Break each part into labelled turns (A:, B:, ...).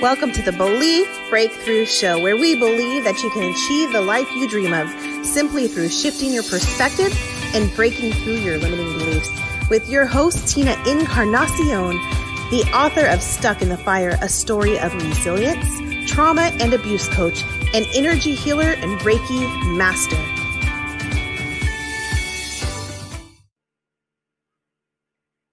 A: Welcome to the Belief Breakthrough Show, where we believe that you can achieve the life you dream of simply through shifting your perspective and breaking through your limiting beliefs. With your host, Tina Encarnacion, the author of Stuck in the Fire, a story of resilience, trauma and abuse coach, an energy healer, and Reiki master.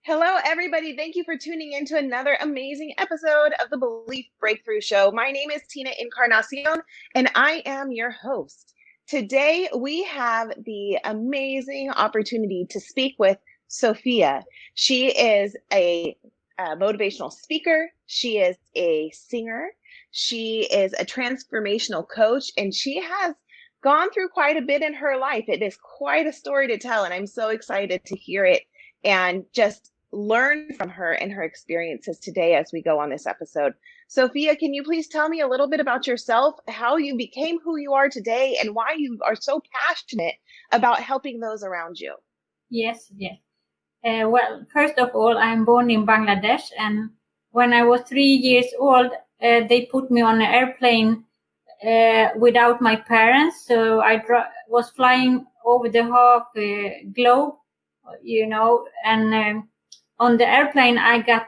A: Hello, everybody. Thank you for tuning in to another amazing episode of the Belief Breakthrough Show. My name is Tina Encarnacion, and I am your host. Today, we have the amazing opportunity to speak with Sofia. She is a motivational speaker. She is a singer. She is a transformational coach, and she has gone through quite a bit in her life. It is quite a story to tell, and I'm so excited to hear it and just learn from her and her experiences today as we go on this episode. Sofia, can you please tell me a little bit about yourself, how you became who you are today, and why you are so passionate about helping those around you?
B: Yes. Well, first of all, I'm born in Bangladesh, and when I was 3 years old, they put me on an airplane without my parents. So I was flying over the half globe, and on the airplane, I got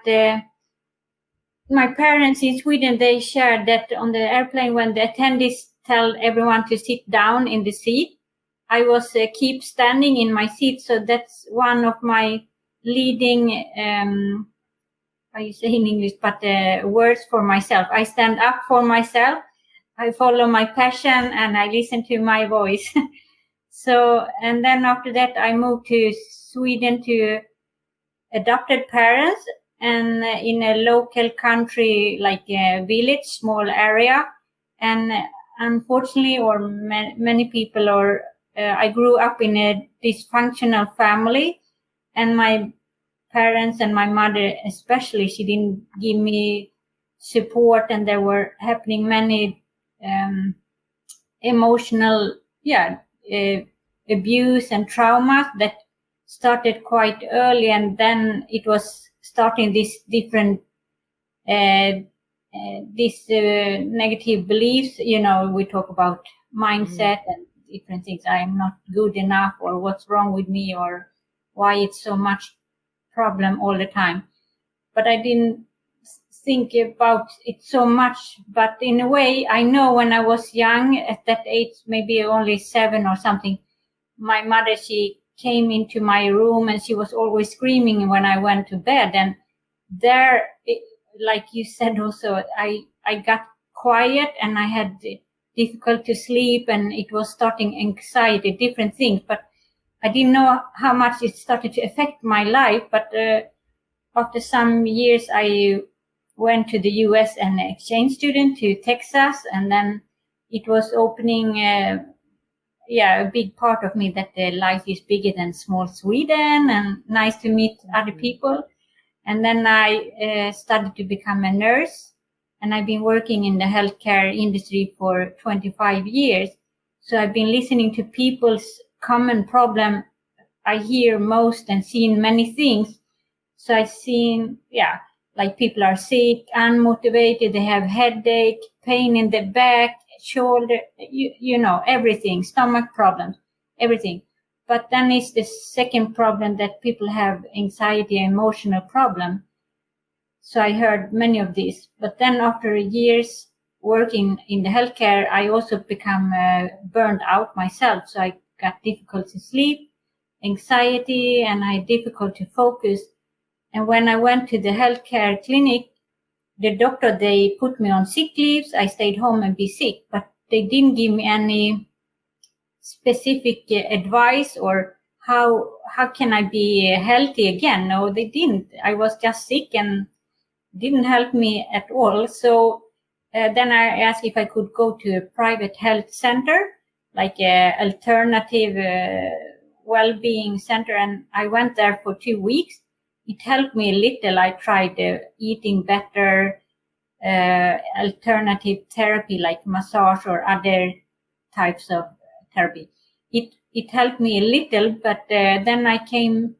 B: my parents in Sweden. They shared that on the airplane, when the attendants tell everyone to sit down in the seat, I was keep standing in my seat. So that's one of my leading, how you say in English, but words for myself. I stand up for myself. I follow my passion and I listen to my voice. So, and then after that, I moved to Sweden to adopted parents, and in a local country, like a village, small area. And unfortunately, or many people, I grew up in a dysfunctional family, and my parents and my mother especially, she didn't give me support, and there were happening many emotional abuse and traumas that started quite early, and then it was starting this different negative beliefs. We talk about mindset and different things. I'm not good enough, or what's wrong with me, or why it's so much problem all the time. But I didn't think about it so much. But in a way, I know when I was young, at that age, maybe only 7 or something, my mother, she came into my room and she was always screaming when I went to bed. And there, like you said also, I got quiet and I had difficult to sleep, and it was starting anxiety, different things. But I didn't know how much it started to affect my life. But after some years, I went to the US as an exchange student to Texas, and then it was opening a big part of me that life is bigger than small Sweden, and nice to meet other people. And then I started to become a nurse, and I've been working in the healthcare industry for 25 years. So I've been listening to people's common problem. I hear most and seen many things. So I've seen, like people are sick, unmotivated, they have headache, pain in the back, shoulder, everything, stomach problems, everything. But then it's the second problem that people have anxiety, emotional problem. So I heard many of these. But then after years working in the healthcare, I also become burned out myself. So I got difficult to sleep, anxiety, and I had difficult to focus. And when I went to the healthcare clinic, the doctor, they put me on sick leaves. I stayed home and be sick, but they didn't give me any specific advice or how can I be healthy again. No, they didn't. I was just sick and didn't help me at all. So then I asked if I could go to a private health center, like a alternative well-being center. And I went there for 2 weeks. It helped me a little. I tried eating better, alternative therapy like massage or other types of therapy. It helped me a little, but then I came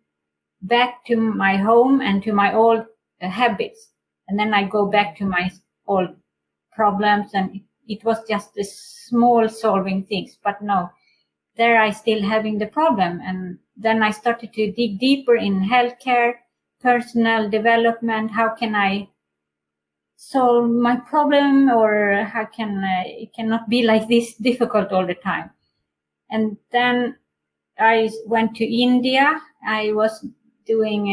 B: back to my home and to my old habits. And then I go back to my old problems, and it was just the small solving things. But no, there I still having the problem. And then I started to dig deeper in healthcare, personal development. How can I solve my problem, or how can it cannot be like this difficult all the time? And then I went to India. I was doing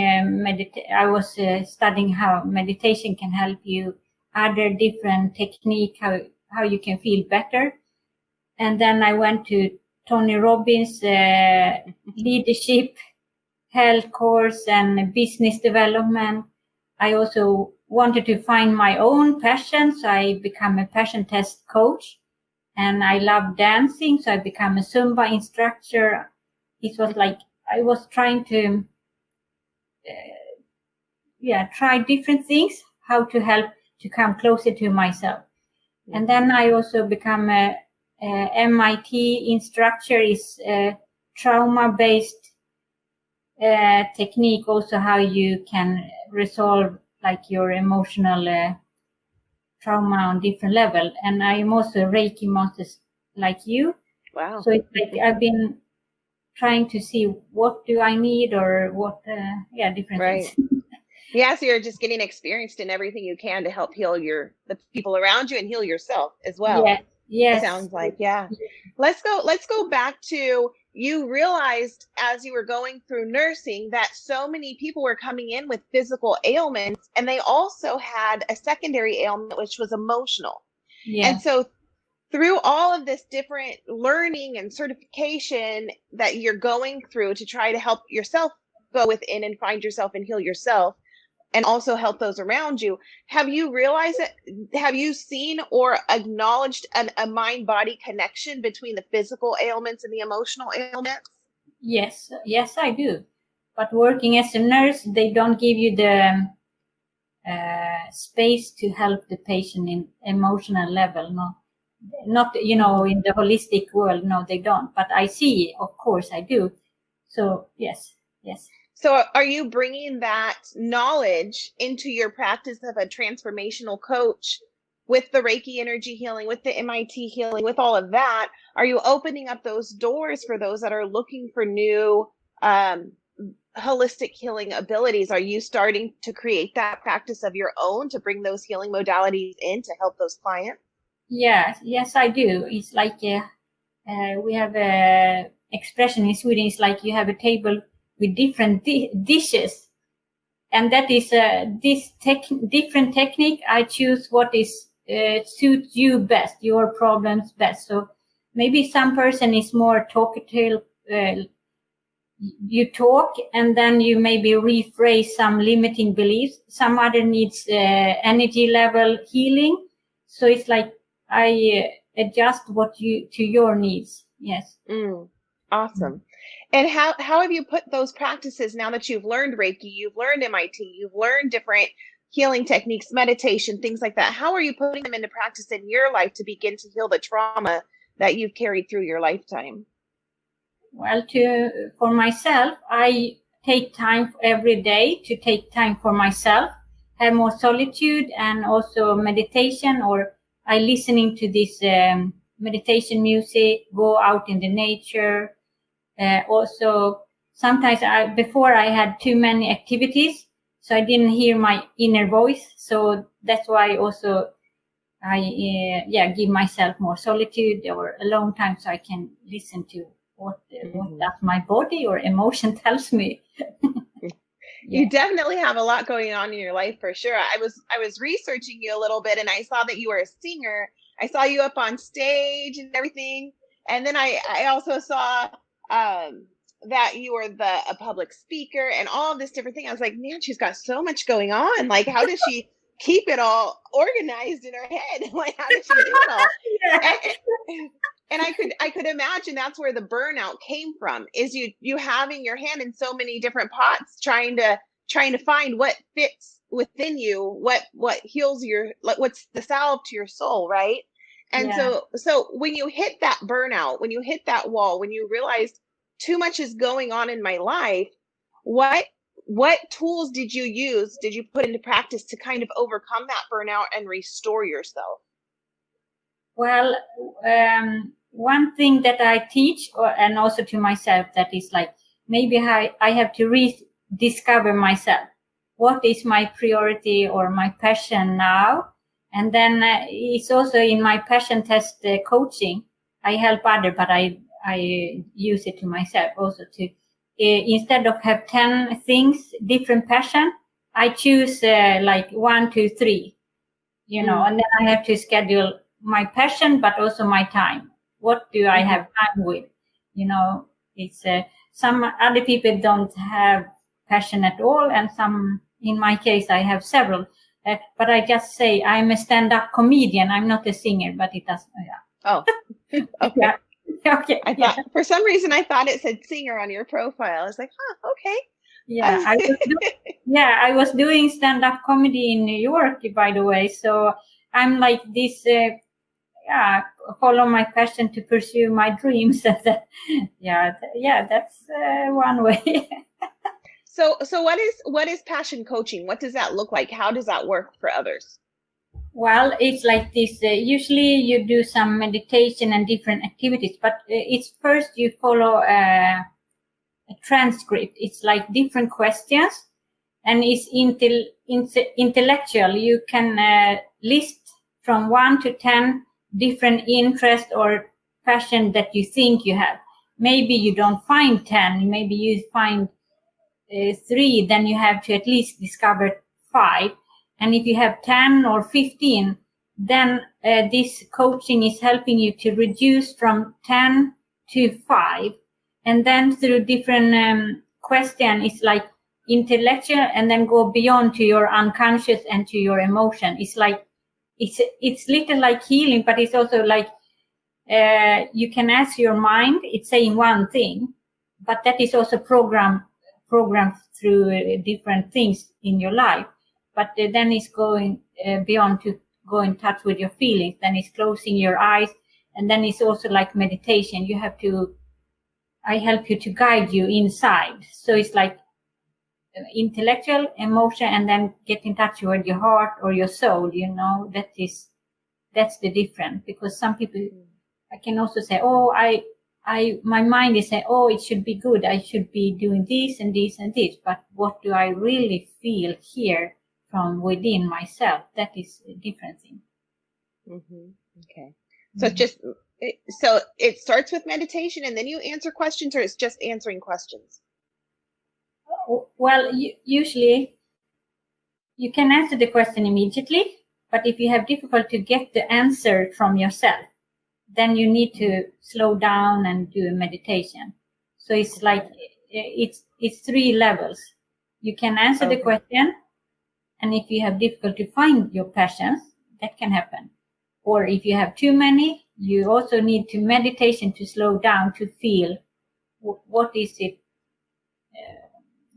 B: studying how meditation can help you, other different technique, how you can feel better. And then I went to Tony Robbins leadership, health course, and business development. I also wanted to find my own passion, so I became a passion test coach. And I love dancing, so I became a Zumba instructor. It was like I was trying to try different things, how to help to come closer to myself. And then I also become a MIT instructor, is trauma-based technique, also how you can resolve like your emotional trauma on different level. And I'm also Reiki master like you.
A: Wow.
B: So it's like I've been trying to see what do I need, or what different things.
A: Yeah, so you're just getting experienced in everything you can to help heal the people around you and heal yourself as well.
B: Yeah. Yes.
A: It sounds like, yeah. Let's go back to, you realized as you were going through nursing that so many people were coming in with physical ailments, and they also had a secondary ailment, which was emotional.
B: Yeah.
A: And so through all of this different learning and certification that you're going through to try to help yourself go within and find yourself and heal yourself, and also help those around you, have you realized that, have you seen or acknowledged a mind-body connection between the physical ailments and the emotional ailments?
B: Yes, I do. But working as a nurse, they don't give you the space to help the patient in emotional level. No, not, in the holistic world. No, they don't. But I see, of course, I do. So yes.
A: So are you bringing that knowledge into your practice of a transformational coach with the Reiki energy healing, with the MIT healing, with all of that? Are you opening up those doors for those that are looking for new holistic healing abilities? Are you starting to create that practice of your own to bring those healing modalities in to help those clients?
B: Yes, I do. It's like we have a expression in Sweden. It's like you have a table with different dishes, and that is this different technique. I choose what is suits you best, your problems best. So maybe some person is more talkative. You talk, and then you maybe rephrase some limiting beliefs. Some other needs energy level healing. So it's like I adjust to your needs. Yes.
A: Awesome. And how have you put those practices, now that you've learned Reiki, you've learned MIT, you've learned different healing techniques, meditation, things like that? How are you putting them into practice in your life to begin to heal the trauma that you've carried through your lifetime?
B: Well, for myself, I take time every day to take time for myself, have more solitude, and also meditation, or I listening to this meditation music, go out in the nature. Also, sometimes before I had too many activities, so I didn't hear my inner voice. So that's why also I give myself more solitude or alone time, so I can listen to what does my body or emotion tells me.
A: You definitely have a lot going on in your life, for sure. I was researching you a little bit, and I saw that you were a singer. I saw you up on stage and everything. And then I also saw that you were a public speaker and all of this different thing. I was like, man, she's got so much going on. Like, how does she keep it all organized in her head? Like, how does she do it all? And I could imagine that's where the burnout came from, is you having your hand in so many different pots, trying to find what fits within you, what heals what's the salve to your soul, right? And so when you hit that burnout, when you hit that wall, when you realized too much is going on in my life, what tools did you put into practice to kind of overcome that burnout and restore yourself?
B: Well, one thing that I teach, and also to myself, that is like, maybe I have to rediscover myself. What is my priority or my passion now? And then it's also in my passion test coaching. I help others, but I use it to myself also to, instead of have 10 things, different passion, I choose like 1, 2, 3, and then I have to schedule my passion, but also my time. What do I have time with? It's some other people don't have passion at all. And some, in my case, I have several. But I just say I'm a stand-up comedian. I'm not a singer, but it doesn't.
A: Oh, okay.
B: Yeah. Okay.
A: I thought, for some reason, I thought it said singer on your profile. I was like, okay.
B: Yeah, I was doing stand-up comedy in New York, by the way. So I'm like this, follow my passion to pursue my dreams. That's one way.
A: So what is passion coaching? What does that look like? How does that work for others?
B: Well, it's like this. Usually you do some meditation and different activities, but it's first you follow a transcript. It's like different questions, and it's intellectual. You can list from 1 to 10 different interests or passion that you think you have. Maybe you don't find 10, maybe you find 3, then you have to at least discover 5. And if you have 10 or 15, then this coaching is helping you to reduce from 10 to 5. And then through different question, it's like intellectual, and then go beyond to your unconscious and to your emotion. It's like, it's little like healing, but it's also like, you can ask your mind, it's saying one thing, but that is also programmed through different things in your life. But then it's going beyond to go in touch with your feelings. Then it's closing your eyes. And then it's also like meditation. I help you to guide you inside. So it's like intellectual, emotion, and then get in touch with your heart or your soul, that's the difference. Because some people, I can also say, my mind is saying, it should be good. I should be doing this and this and this. But what do I really feel here from within myself? That is a different thing.
A: Okay. So it starts with meditation and then you answer questions, or it's just answering questions?
B: Well, usually you can answer the question immediately, but if you have difficulty to get the answer from yourself, then you need to slow down and do a meditation. So it's like, it's 3 levels. You can answer the question, and if you have difficulty to find your passions, that can happen. Or if you have too many, you also need to meditation to slow down, to feel what is it,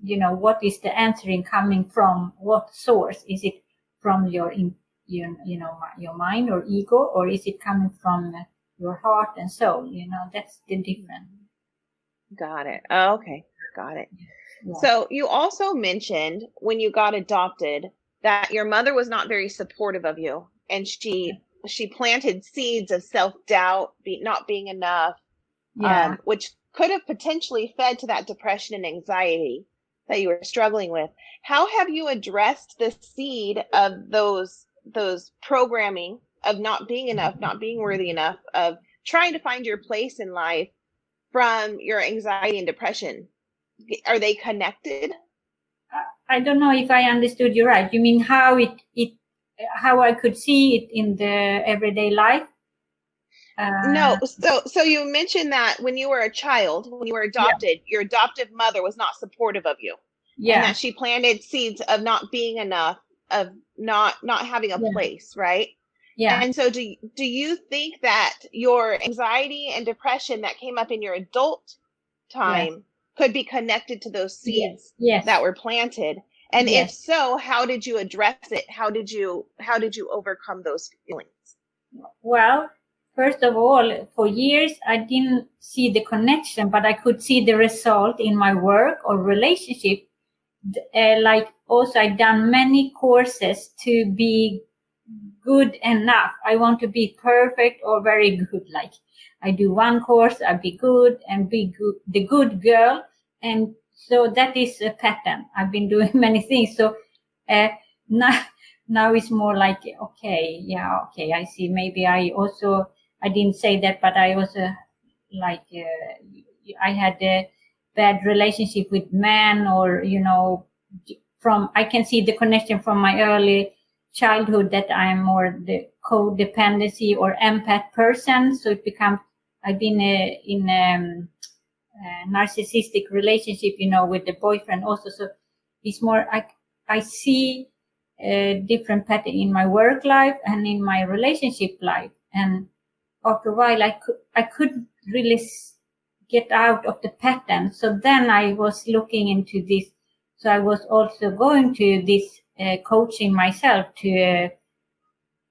B: what is the answering coming from, what source? Is it from your mind or ego, or is it coming from your heart and soul? That's the difference.
A: Got it. Okay. Got it. Yeah. So you also mentioned when you got adopted that your mother was not very supportive of you, and she planted seeds of self-doubt, not being enough, which could have potentially fed to that depression and anxiety that you were struggling with. How have you addressed the seed of those programming of not being enough, not being worthy enough, of trying to find your place in life from your anxiety and depression? Are they connected?
B: I don't know if I understood you right. You mean how how I could see it in the everyday life?
A: No. So you mentioned that when you were a child, when you were adopted, your adoptive mother was not supportive of you. Yeah. And that she planted seeds of not being enough, of not having a place, right? Yeah. And so do you think that your anxiety and depression that came up in your adult time could be connected to those seeds that were planted? And if so, how did you address it? How did you overcome those feelings?
B: Well, first of all, for years, I didn't see the connection, but I could see the result in my work or relationship. Like also, I've done many courses to be good enough. I want to be perfect or very good. Like I do one course, I'll be good and be good, the good girl. And so that is a pattern. I've been doing many things. So now it's more like, okay, I see. Maybe I didn't say that, but I also like, I had a bad relationship with men, or, I can see the connection from my early childhood that I'm more the codependency or empath person. So it becomes, I've been in a narcissistic relationship, with the boyfriend also. So it's more, I see a different pattern in my work life and in my relationship life. And after a while, I couldn't really get out of the pattern. So then I was looking into this. So I was also going to this coaching myself to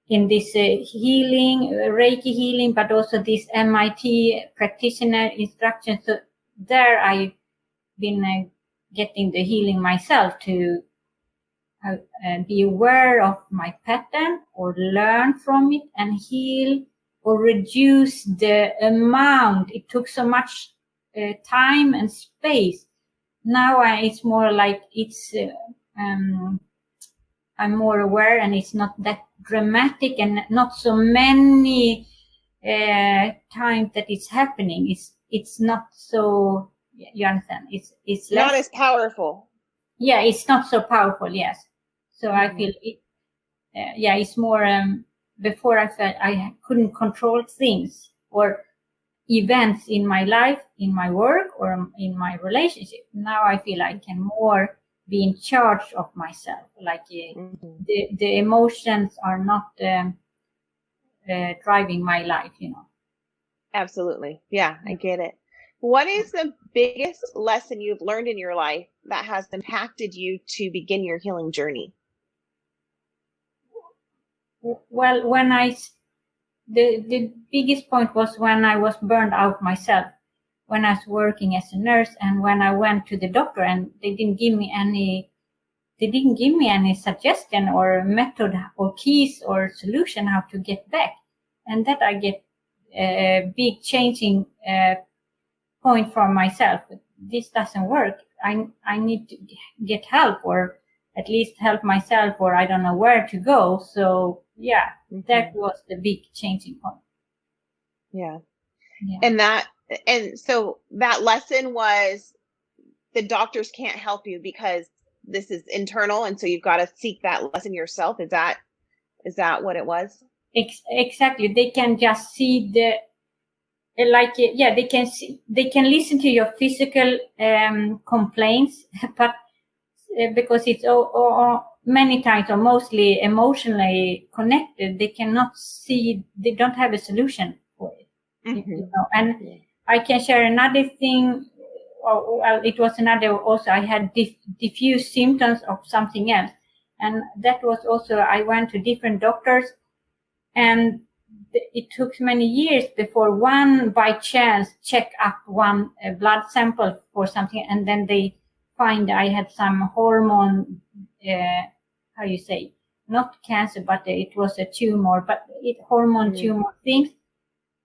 B: in this healing, Reiki healing, but also this MIT practitioner instruction. So there I've been getting the healing myself to be aware of my pattern or learn from it and heal or reduce the amount. It took so much time and space. Now it's more like I'm more aware, and it's not that dramatic and not so many times that it's happening. It's not so, you understand? It's less,
A: not as powerful.
B: Yeah, it's not so powerful. Yes. So I feel it. It's more. Before I felt I couldn't control things or events in my life, in my work, or in my relationship. Now I feel I can more be in charge of myself. Like the emotions are not driving my life.
A: Absolutely. Yeah, I get it. What is the biggest lesson you've learned in your life that has impacted you to begin your healing journey?
B: Well, the biggest point was when I was burned out myself, when I was working as a nurse, and when I went to the doctor, and they didn't give me any suggestion or method or keys or solution how to get back. And that I get a big changing point for myself. This doesn't work. I need to get help, or at least help myself, or I don't know where to go. So that was the big changing point.
A: Yeah. And so that lesson was the doctors can't help you because this is internal, and so you've got to seek that lesson yourself. Is that what it was?
B: Exactly. They can just see they can listen to your physical complaints, but because it's many times or mostly emotionally connected, they cannot see, they don't have a solution for it. And I can share another thing. Well, it was another also, I had diffuse symptoms of something else, and that was also, I went to different doctors, and it took many years before one by chance check up one blood sample for something, and then they find I had some hormone, how you say, not cancer, but it was a tumor, but hormone tumor things.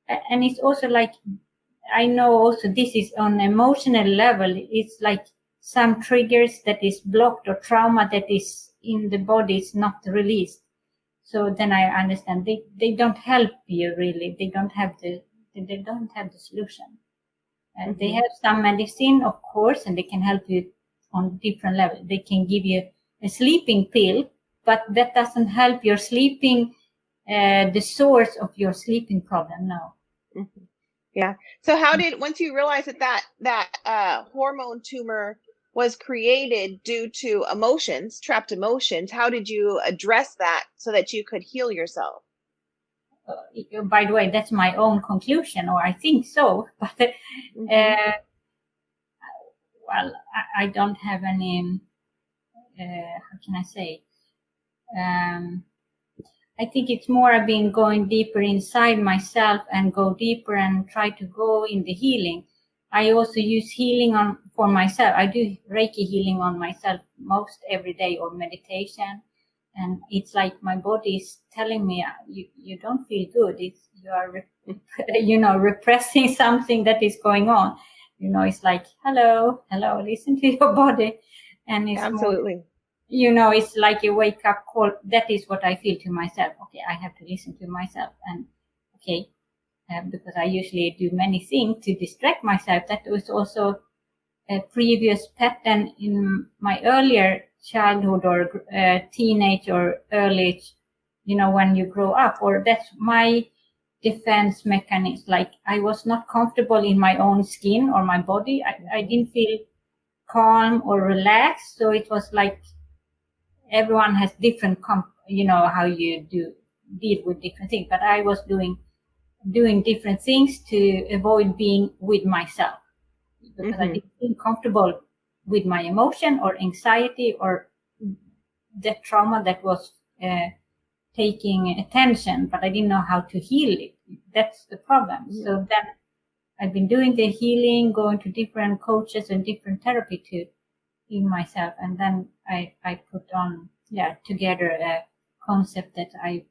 B: And it's also like, I know also this is on emotional level. It's like some triggers that is blocked or trauma that is in the body is not released. So then I understand they don't help you really. They don't have the solution. And they have some medicine, of course, and they can help you on different levels. They can give you a sleeping pill, but that doesn't help your sleeping, the source of your sleeping problem now.
A: Yeah. So once you realized that hormone tumor was created due to trapped emotions, how did you address that so that you could heal yourself?
B: By the way, that's my own conclusion, or I think so. But well, I don't have any. How can I say? I think it's more I've been going deeper inside myself and go deeper and try to go in the healing. I also use healing for myself. I do Reiki healing on myself most every day, or meditation. And it's like my body is telling me, you don't feel good. You are, repressing something that is going on. It's like, hello, listen to your body. And it's
A: Absolutely.
B: more, it's like a wake up call. That is what I feel to myself. Okay, I have to listen to myself. And okay, because I usually do many things to distract myself. That was also a previous pattern in my earlier childhood or teenage or early, when you grow up. Or that's my defense mechanism. Like I was not comfortable in my own skin or my body. I didn't feel calm or relaxed. So it was like everyone has different, how you deal with different things. But I was doing different things to avoid being with myself because I didn't feel comfortable with my emotion or anxiety or the trauma that was taking attention, but I didn't know how to heal it. That's the problem. Yeah. So then I've been doing the healing, going to different coaches and different therapy to heal myself. And then I put on together a concept that I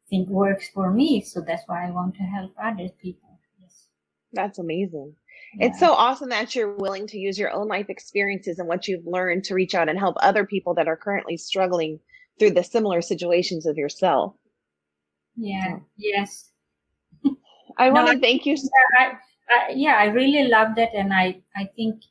B: think works for me. So that's why I want to help other people. Yes.
A: That's amazing. Yeah. It's so awesome that you're willing to use your own life experiences and what you've learned to reach out and help other people that are currently struggling through the similar situations of yourself.
B: Yeah. So. Yes.
A: I want to thank you.
B: I really love that. And I think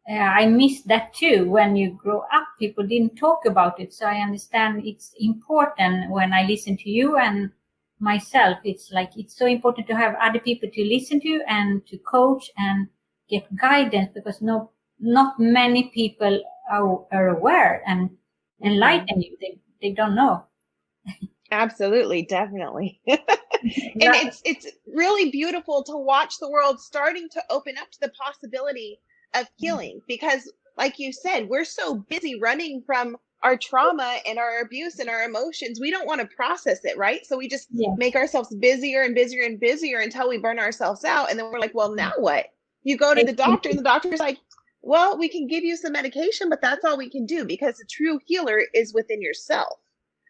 B: I miss that too. When you grow up, people didn't talk about it. So I understand it's important when I listen to you and myself. It's like, it's so important to have other people to listen to and to coach and get guidance, because not many people are aware and enlighten you. They don't know.
A: Absolutely. Definitely. And it's really beautiful to watch the world starting to open up to the possibility of healing, because like you said, we're so busy running from our trauma and our abuse and our emotions. We don't want to process it, right? So we just make ourselves busier and busier and busier until we burn ourselves out. And then we're like, well, now what? You go to the doctor and the doctor's like, well, we can give you some medication, but that's all we can do, because the true healer is within yourself.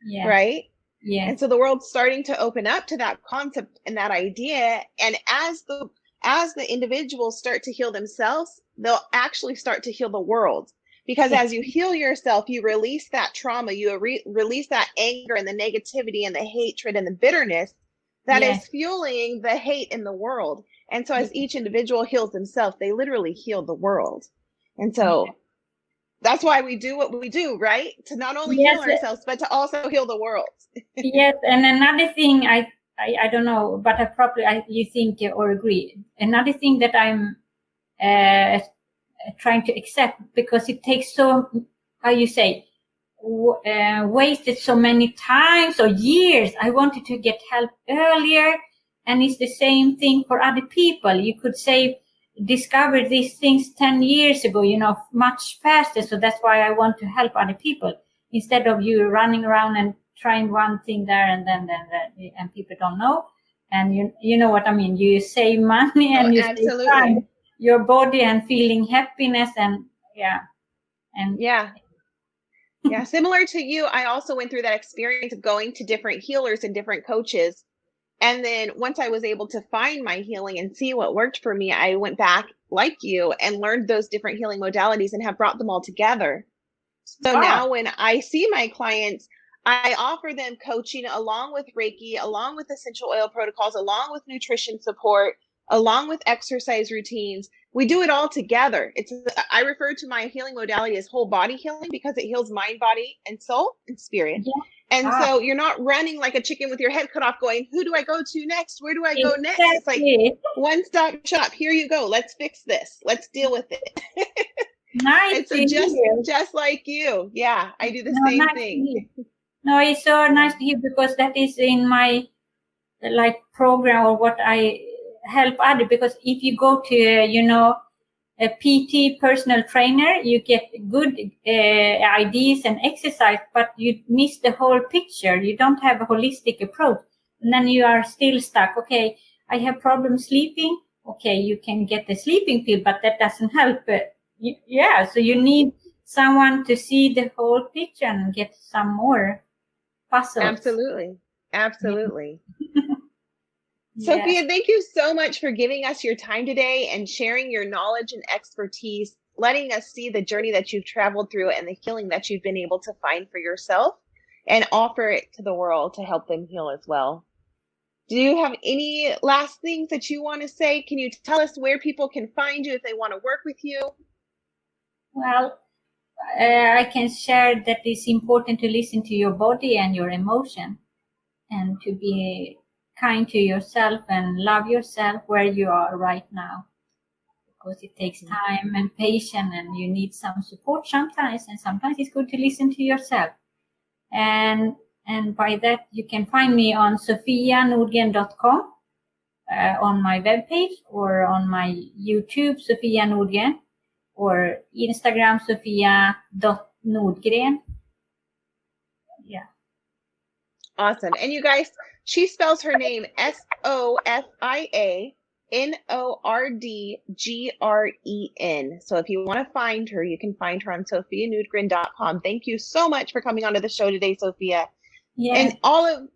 A: Yeah. Right? Yeah. And so the world's starting to open up to that concept and that idea. And as the individuals start to heal themselves, they'll actually start to heal the world. Because as you heal yourself, you release that trauma, you release that anger and the negativity and the hatred and the bitterness that is fueling the hate in the world. And so as each individual heals themselves, they literally heal the world. And so that's why we do what we do, right? To not only heal ourselves, but to also heal the world.
B: Yes. And another thing, I don't know, but you think or agree. Another thing that I'm trying to accept, because it takes so, wasted so many times or years. I wanted to get help earlier, and it's the same thing for other people. You could discover these things 10 years ago, much faster. So that's why I want to help other people, instead of you running around and trying one thing there and then and people don't know. And you know what I mean? You save money and you save time, your body, and feeling happiness and
A: similar to you, I also went through that experience of going to different healers and different coaches. And then once I was able to find my healing and see what worked for me, I went back like you and learned those different healing modalities and have brought them all together. So now when I see my clients, I offer them coaching along with Reiki, along with essential oil protocols, along with nutrition support, along with exercise routines. We do it all together. I refer to my healing modality as whole body healing, because it heals mind, body, and soul and spirit. Yeah. And so you're not running like a chicken with your head cut off going, who do I go to next? Where do I go next? It's like one-stop shop. Here you go. Let's fix this. Let's deal with it.
B: Nice.
A: And so just like you. Yeah, I do the same thing.
B: No, it's so nice to hear, because that is in my program, or what I help other. Because if you go to, a PT personal trainer, you get good ideas and exercise, but you miss the whole picture. You don't have a holistic approach. And then you are still stuck. Okay, I have problems sleeping. Okay, you can get the sleeping pill, but that doesn't help. So you need someone to see the whole picture and get some more puzzles.
A: Absolutely. Absolutely.
B: Yes.
A: Sofia, thank you so much for giving us your time today and sharing your knowledge and expertise, letting us see the journey that you've traveled through and the healing that you've been able to find for yourself and offer it to the world to help them heal as well. Do you have any last things that you want to say? Can you tell us where people can find you if they want to work with you?
B: Well, I can share that it's important to listen to your body and your emotion, and to be kind to yourself and love yourself where you are right now, because it takes time and patience, and you need some support sometimes, and sometimes it's good to listen to yourself. And by that, you can find me on sofianordgren.com, on my webpage, or on my YouTube, Sofia Nordgren, or Instagram, Sofia.Nordgren. Yeah.
A: Awesome. And you guys, she spells her name SofiaNordgren. So if you want to find her, you can find her on sofianordgren.com. Thank you so much for coming onto the show today, Sofia.
B: Yeah.
A: And all of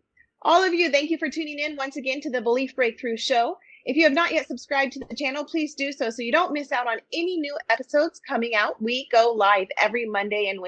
A: you, thank you for tuning in once again to the Belief Breakthrough Show. If you have not yet subscribed to the channel, please do so you don't miss out on any new episodes coming out. We go live every Monday and